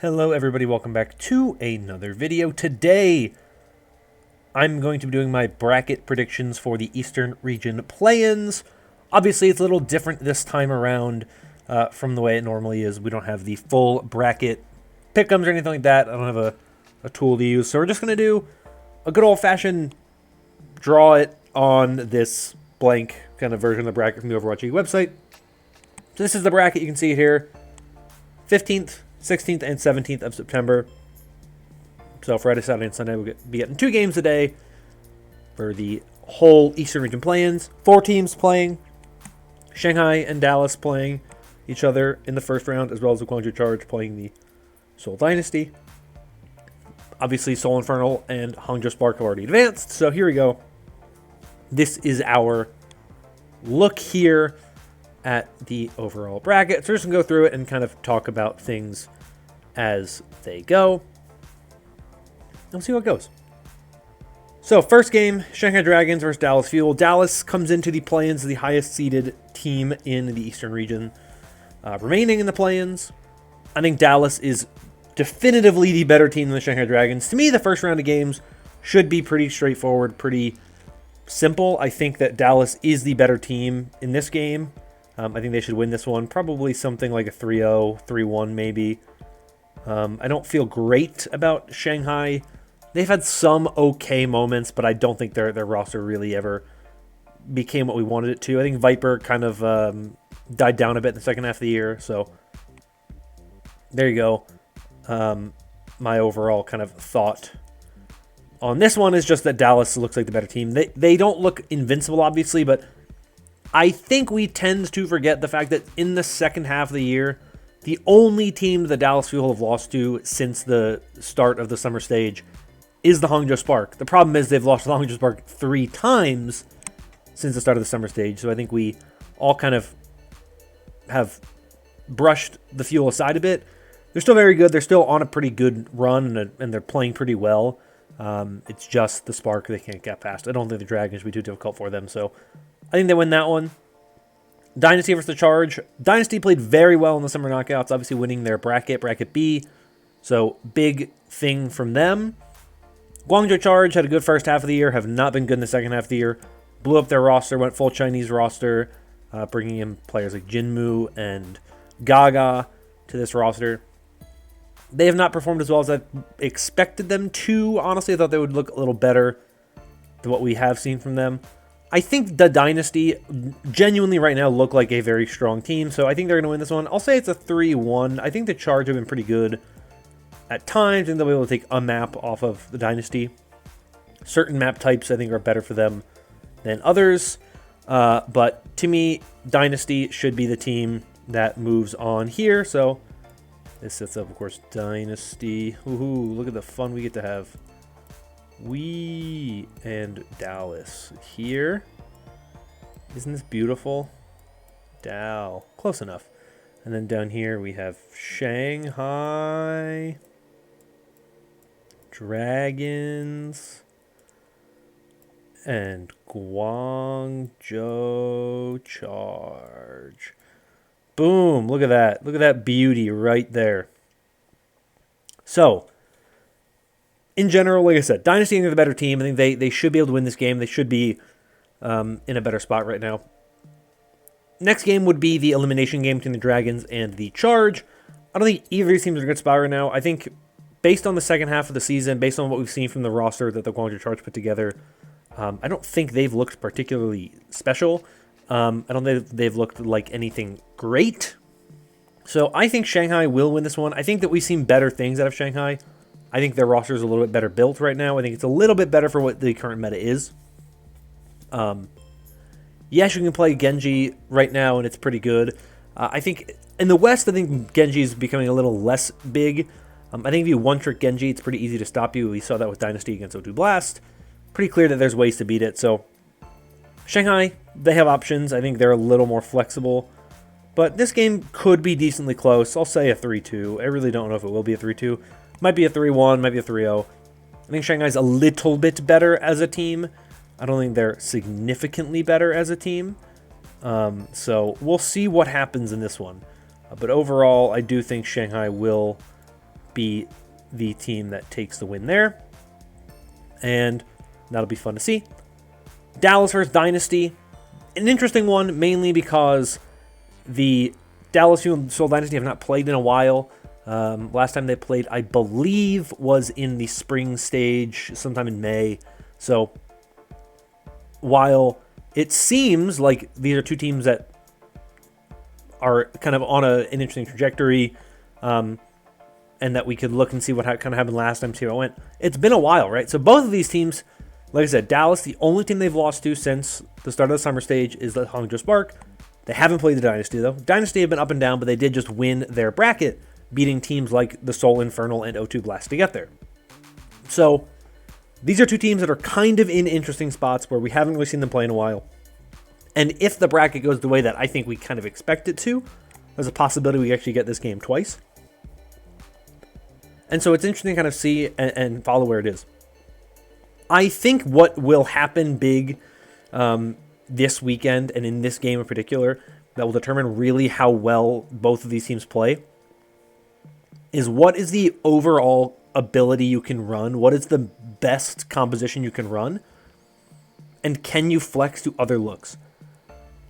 Hello everybody, welcome back to another video. Today, I'm going to be doing my bracket predictions for the Eastern Region play-ins. Obviously, it's a little different this time around from the way it normally is. We don't have the full bracket pick'ems or anything like that. I don't have a tool to use. So we're just going to do a good old-fashioned draw it on this blank kind of version of the bracket from the Overwatch website. So this is the bracket. You can see it here. 15th, 16th, and 17th of September. So Friday, Saturday, and Sunday, we'll be getting 2 games a day for the whole Eastern Region play-ins. 4 teams playing. Shanghai and Dallas playing each other in the first round, as well as the Guangzhou Charge playing the Seoul Dynasty. Obviously, Seoul Infernal and Hangzhou Spark have already advanced. So here we go. This is our look here at the overall bracket. So we're just going to go through it and kind of talk about things as they go. We'll see what goes. So first game, Shanghai Dragons versus Dallas Fuel. Dallas comes into the play-ins, the highest seeded team in the Eastern region. Remaining in the play-ins, I think Dallas is definitively the better team than the Shanghai Dragons. To me, the first round of games should be pretty straightforward, pretty simple. I think that Dallas is the better team in this game. I think they should win this one. Probably something like a 3-0, 3-1 maybe. I don't feel great about Shanghai. They've had some okay moments, but I don't think their roster really ever became what we wanted it to. I think Viper kind of died down a bit in the second half of the year. So there you go. My overall kind of thought on this one is just that Dallas looks like the better team. They don't look invincible, obviously, but I think we tend to forget the fact that in the second half of the year, the only team the Dallas Fuel have lost to since the start of the summer stage is the Hangzhou Spark. The problem is they've lost to the Hangzhou Spark 3 times since the start of the summer stage. So I think we all kind of have brushed the Fuel aside a bit. They're still very good. They're still on a pretty good run, and they're playing pretty well. It's just the Spark they can't get past. I don't think the Dragons will be too difficult for them. So I think they win that one. Dynasty versus the Charge. Dynasty played very well in the summer knockouts, obviously winning their bracket B. So big thing from them. Guangzhou Charge had a good first half of the year, have not been good in the second half of the year. Blew up their roster, went full Chinese roster, bringing in players like Jinmu and Gaga to this roster. They have not performed as well as I expected them to. Honestly, I thought they would look a little better than what we have seen from them. I think the Dynasty genuinely right now look like a very strong team, so I think they're going to win this one. I'll say it's a 3-1. I think the Charge have been pretty good at times, and they'll be able to take a map off of the Dynasty. Certain map types I think are better for them than others, but to me, Dynasty should be the team that moves on here. So this sets up, of course, Dynasty. Ooh, look at the fun we get to have. We and Dallas here. Isn't this beautiful? Dal. Close enough. And then down here we have Shanghai Dragons and Guangzhou Charge. Boom. Look at that. Look at that beauty right there. So in general, like I said, Dynasty are the better team. I think they should be able to win this game. They should be in a better spot right now. Next game would be the elimination game between the Dragons and the Charge. I don't think either of these teams are in a good spot right now. I think based on the second half of the season, based on what we've seen from the roster that the Guangzhou Charge put together, I don't think they've looked particularly special. I don't think they've looked like anything great. So I think Shanghai will win this one. I think that we've seen better things out of Shanghai. I think their roster is a little bit better built right now. I think it's a little bit better for what the current meta is. Yes, you can play Genji right now, and it's pretty good. I think in the West, I think Genji is becoming a little less big. I think if you one-trick Genji, it's pretty easy to stop you. We saw that with Dynasty against O2 Blast. Pretty clear that there's ways to beat it. So Shanghai, they have options. I think they're a little more flexible. But this game could be decently close. I'll say a 3-2. I really don't know if it will be a 3-2. Might be a 3-1, might be a 3-0. I think Shanghai's a little bit better as a team. I don't think they're significantly better as a team. So we'll see what happens in this one. But overall, I do think Shanghai will be the team that takes the win there. And that'll be fun to see. Dallas versus Dynasty. An interesting one, mainly because the Dallas Fuel and Seoul Dynasty have not played in a while. Last time they played, I believe, was in the spring stage, sometime in May. So while it seems like these are two teams that are kind of on an interesting trajectory, and that we could look and see what kind of happened last time, see how it went. It's been a while, right? So both of these teams, like I said, Dallas, the only team they've lost to since the start of the summer stage is the Hangzhou Spark. They haven't played the Dynasty, though. Dynasty have been up and down, but they did just win their bracket, beating teams like the Seoul Infernal and O2 Blast to get there. So these are two teams that are kind of in interesting spots where we haven't really seen them play in a while. And if the bracket goes the way that I think we kind of expect it to, there's a possibility we actually get this game twice. And so it's interesting to kind of see and follow where it is. I think what will happen big this weekend and in this game in particular that will determine really how well both of these teams play is what is the overall ability you can run, what is the best composition you can run, and can you flex to other looks.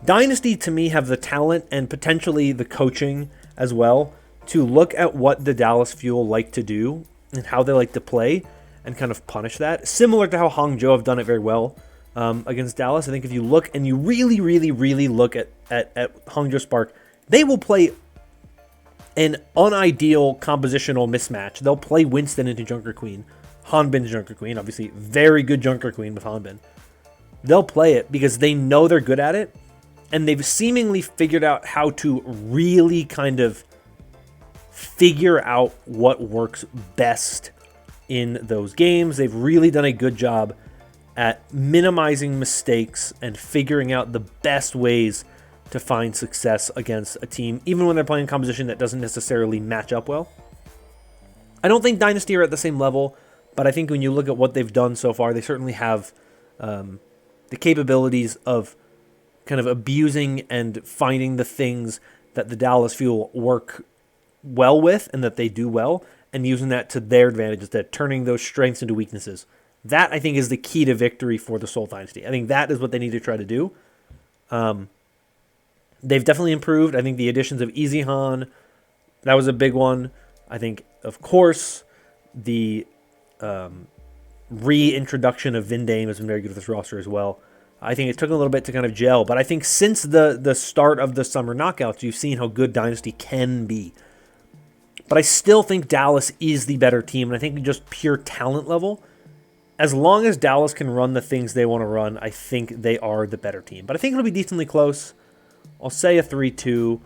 Dynasty, to me, have the talent and potentially the coaching as well to look at what the Dallas Fuel like to do and how they like to play and kind of punish that. Similar to how Hangzhou have done it very well against Dallas. I think if you look and you really, really, really look at Hangzhou Spark, they will play an unideal compositional mismatch. They'll play Winston into Junker Queen, Hanbin into Junker Queen. Obviously, very good Junker Queen with Hanbin. They'll play it because they know they're good at it, and they've seemingly figured out how to really kind of figure out what works best in those games. They've really done a good job at minimizing mistakes and figuring out the best ways to find success against a team, even when they're playing a composition that doesn't necessarily match up well. I don't think Dynasty are at the same level, but I think when you look at what they've done so far, they certainly have the capabilities of kind of abusing and finding the things that the Dallas Fuel work well with and that they do well, and using that to their advantage instead of turning those strengths into weaknesses. That, I think, is the key to victory for the Seoul Dynasty. I think that is what they need to try to do. They've definitely improved. I think the additions of Easy Han, that was a big one. I think, of course, the reintroduction of Vindame has been very good with this roster as well. I think it took a little bit to kind of gel, but I think since the start of the summer knockouts, you've seen how good Dynasty can be. But I still think Dallas is the better team, and I think just pure talent level, as long as Dallas can run the things they want to run, I think they are the better team. But I think it'll be decently close. I'll say a 3-2,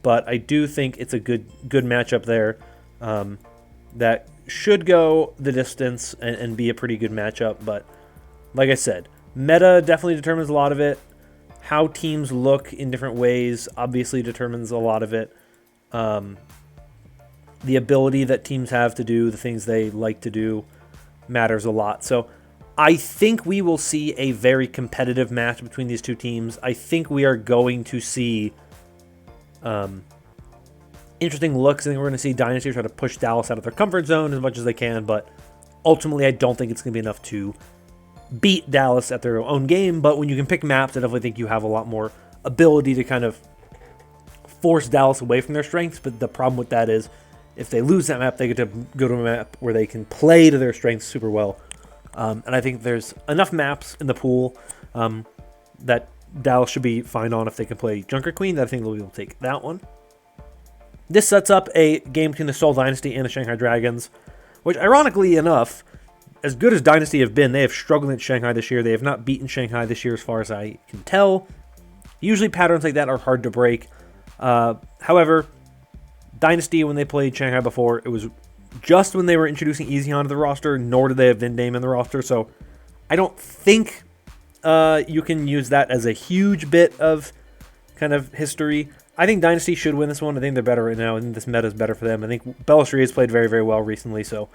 but I do think it's a good matchup there that should go the distance and be a pretty good matchup. But like I said, meta definitely determines a lot of it. How teams look in different ways obviously determines a lot of it. The ability that teams have to do the things they like to do matters a lot. So I think we will see a very competitive match between these two teams. I think we are going to see interesting looks. I think we're going to see Dynasty try to push Dallas out of their comfort zone as much as they can, but ultimately I don't think it's going to be enough to beat Dallas at their own game. But when you can pick maps, I definitely think you have a lot more ability to kind of force Dallas away from their strengths. But the problem with that is if they lose that map, they get to go to a map where they can play to their strengths super well. And I think there's enough maps in the pool that Dallas should be fine on if they can play Junker Queen. That I think they'll be able to take that one. This sets up a game between the Seoul Dynasty and the Shanghai Dragons, which ironically enough, as good as Dynasty have been, they have struggled in Shanghai this year. They have not beaten Shanghai this year as far as I can tell. Usually patterns like that are hard to break. However, Dynasty, when they played Shanghai before, it was just when they were introducing Easy Han to the roster, nor did they have Vindame in the roster. So I don't think you can use that as a huge bit of kind of history. I think Dynasty should win this one. I think they're better right now. I think this meta is better for them. I think Bellistry has played very, very well recently, so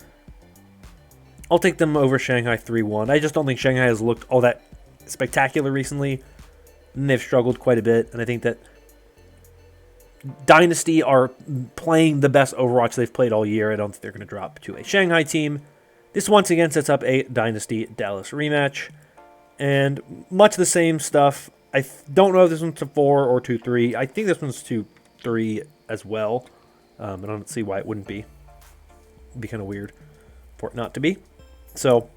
I'll take them over Shanghai 3-1. I just don't think Shanghai has looked all that spectacular recently, and they've struggled quite a bit, and I think that Dynasty are playing the best Overwatch they've played all year. I don't think they're going to drop to a Shanghai team. This once again sets up a Dynasty Dallas rematch. And much the same stuff. I don't know if this one's 2-4 or 2-3. I think this one's 2-3 as well. I don't see why it wouldn't be. It'd be kind of weird for it not to be. So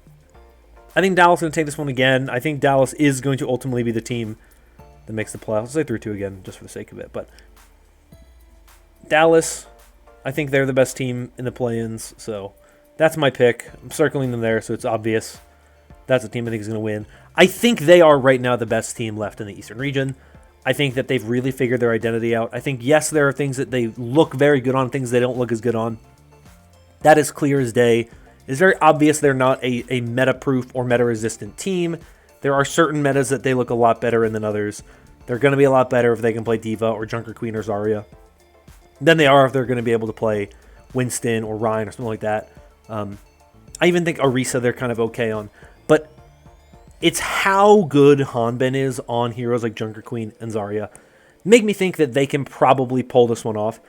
I think Dallas is going to take this one again. I think Dallas is going to ultimately be the team that makes the playoffs. Let's say 3-2 again, just for the sake of it. But Dallas, I think they're the best team in the play-ins. So that's my pick. I'm circling them there, so it's obvious. That's the team I think is going to win. I think they are right now the best team left in the Eastern region. I think that they've really figured their identity out. I think, yes, there are things that they look very good on, things they don't look as good on. That is clear as day. It's very obvious they're not a meta-proof or meta-resistant team. There are certain metas that they look a lot better in than others. They're going to be a lot better if they can play D.Va or Junker Queen or Zarya than they are if they're going to be able to play Winston or Ryan or something like that. I even think Orisa they're kind of okay on. But it's how good Hanbin is on heroes like Junker Queen and Zarya. Make me think that they can probably pull this one off.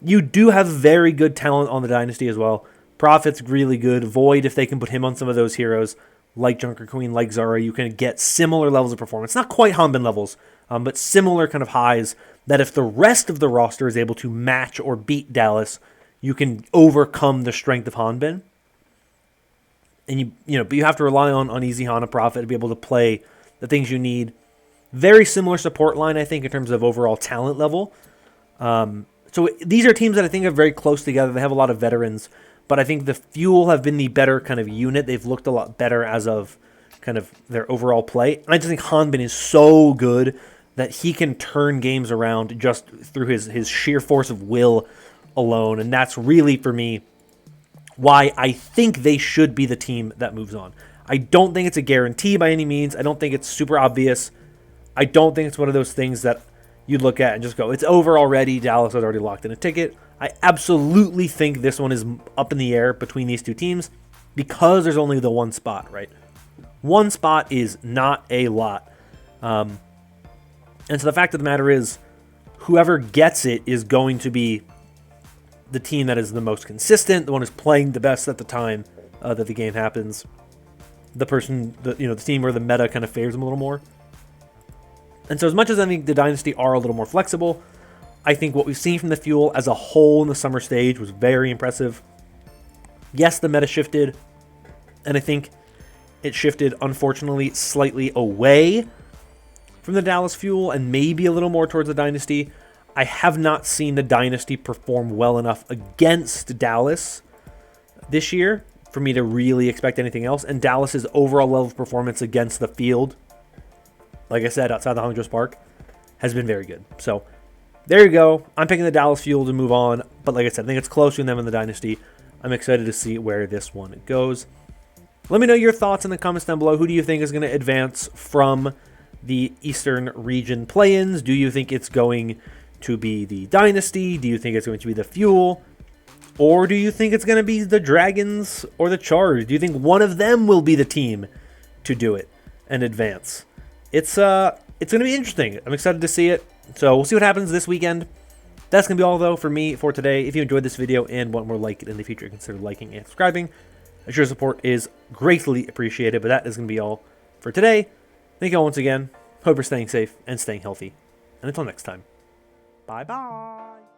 You do have very good talent on the Dynasty as well. Prophet's really good. Void, if they can put him on some of those heroes, like Junker Queen, like Zarya, you can get similar levels of performance. Not quite Hanbin levels, but similar kind of highs that if the rest of the roster is able to match or beat Dallas, you can overcome the strength of Hanbin. And but you have to rely on Easy Hana Prophet to be able to play the things you need. Very similar support line, I think, in terms of overall talent level. So these are teams that I think are very close together. They have a lot of veterans, but I think the Fuel have been the better kind of unit. They've looked a lot better as of kind of their overall play. And I just think Hanbin is so good that he can turn games around just through his sheer force of will alone. And that's really, for me, why I think they should be the team that moves on. I don't think it's a guarantee by any means. I don't think it's super obvious. I don't think it's one of those things that you look at and just go, it's over already. Dallas has already locked in a ticket. I absolutely think this one is up in the air between these two teams because there's only the one spot, right? One spot is not a lot. And so the fact of the matter is, whoever gets it is going to be the team that is the most consistent, the one who's playing the best at the time that the game happens. The person, the team where the meta kind of favors them a little more. And so as much as I think the Dynasty are a little more flexible, I think what we've seen from the Fuel as a whole in the summer stage was very impressive. Yes, the meta shifted, and I think it shifted, unfortunately, slightly away from the Dallas Fuel and maybe a little more towards the Dynasty. I have not seen the Dynasty perform well enough against Dallas this year for me to really expect anything else. And Dallas's overall level of performance against the field, like I said, outside the Hangzhou Spark, has been very good. So there you go. I'm picking the Dallas Fuel to move on. But like I said, I think it's close between them and the Dynasty. I'm excited to see where this one goes. Let me know your thoughts in the comments down below. Who do you think is going to advance from the Eastern region play-ins? Do you think it's going to be the Dynasty? Do you think it's going to be the Fuel? Or do you think it's going to be the Dragons or the Charge? Do you think one of them will be the team to do it and advance? It's going to be interesting. I'm excited to see it. So we'll see what happens this weekend. That's going to be all, though, for me for today. If you enjoyed this video and want more like it in the future, consider liking and subscribing. Your support is greatly appreciated. But that is going to be all for today. Thank you all once again. Hope you're staying safe and staying healthy. And until next time, bye-bye.